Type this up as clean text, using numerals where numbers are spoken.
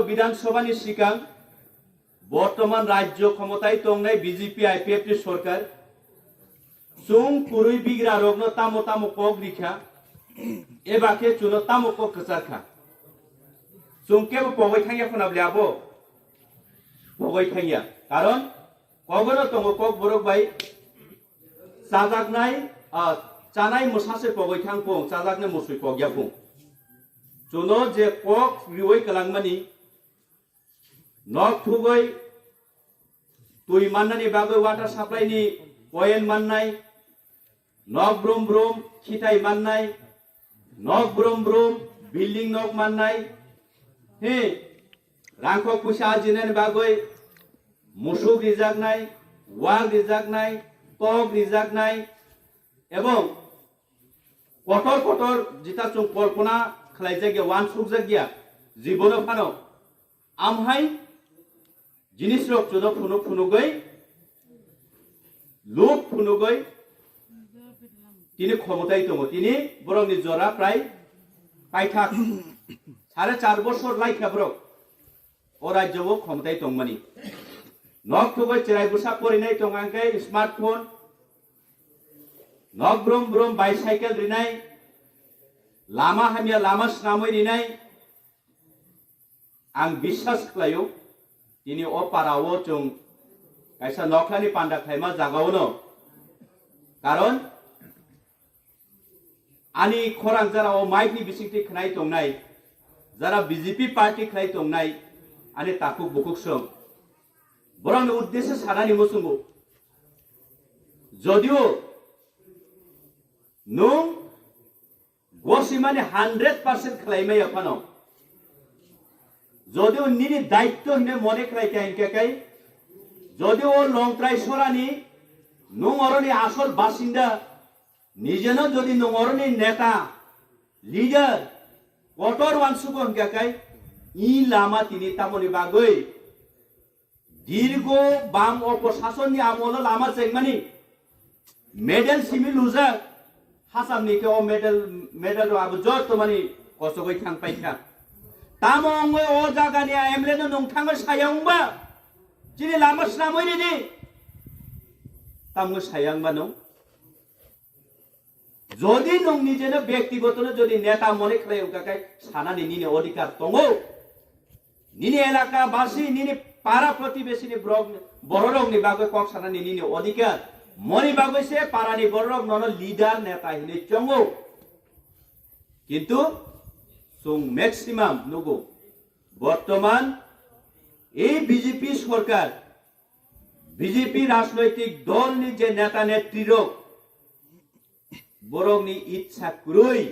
বিধানসভানি সিগাं বর্তমান রাজ্য ক্ষমতায় তংনাय বিজেপি আইপিএফটি সরকার চুং কুরুই বিগ্রা রগ্ন তামো তামো কক রিখা এবাকে চুনো তামো কক কচারখা চুংকে পগৈ থাঙ্গিয়া ফোনাবলি আবো পগৈ থাঙ্গিয়া কারণ কগনো তঙ্গ কক বরক বাই চাজাকনাই চানাই মোসাসে পগৈ থাং পং চাজাকনে মুসুই পগিয়া পং চুনো যে কক রিওই কলাংমানি নক থুগৈ তুই মান্নানি বাগৈ ওয়াটার সাপ্লাই नि पॉइंट माननाय नक ब्रुम ब्रुम खिथाय माननाय नक ब्रुम ब्रुम बिल्डिंग नक माननाय हे रांखौ फैसा आरजिनायनि बागै मुसुक रिजाकनाय वाल रिजाकनाय टक रिजाकनाय एवं कठोर कठोर जिता जों कल्पना खालायजागिया वान सुकजागिया जीवन फानो आमहाय जिनिस रक जुनो फुनु फुनुगै लोक फुनुगै তিনি ক্ষমতায় দङ তিনি বরংনি জরা প্রায় পাইথাক 4.5 বছর লাইখা বরক ও রাজ্যও ক্ষমতায় দংমানি নক থুগৈ চিরাই বুসা পরিনাय দंगांकै स्मार्टफोन नक ब्रम ब्रम बाइसाइकेल रिनाय लामा हामिया लामा स्नामै रिनाय आं বিশ্বাস खालायो তিনি ও পারাও जों কাইসা নকলানি পান্ডা খাইমা জাগাওनो কারণ आनी खरां जरा ओ माइकनि बिसिंथि खनाय दंनाय जरा बीजेपी पार्टी खनाय दंनाय आनी ताकु बुकुकसं बरंनि उद्देश्य सानानि मोसुंगो जदिओ नुं गसिमानि 100% खलायमाय अफानो जदिओ निनि दायित्व हिने मने खलायखाय जदिओ लंत्राय सरानि नुं अरनि आसल बासिन्दा निजेनो जदि नंगरनि नेता लिडार कठोर वानसुको हंकाकाय इ लामा तिनि तामनि बागै दीर्घ बाम अपशासननि आमल लामा चेंगमानि मेडल सिमि लुजा हासामनि के ओ मेडल आबो जत मानि कसगै थांपायखा तामंगै ओ जागानि एमएलए नो नंथांगै सायांबा जिनि लामा स्नामैनि नि तामगै सायांबा नं যদি নং নিজেनो ব্যক্তিগতनो যদি নেতা মনে খায় উকাকাय সানানি নিনি অধিকার দङो নিনি এলাকা বাসী নিনি পাড়া প্রতিবেশীনি বড়রংনি বাগৈ কক সানানি নিনি অধিকার মনি বাগৈছে পাড়ানি বড়রং নন লিডার নেতা হিনে চङो কিন্তু जों ম্যাক্সিমাম নগো বর্তমান এই বিজেপি সরকার বিজেপি রাজনৈতিক দলনি যে নেতা নেত্রীর বরংনি ইচ্ছা কুরুই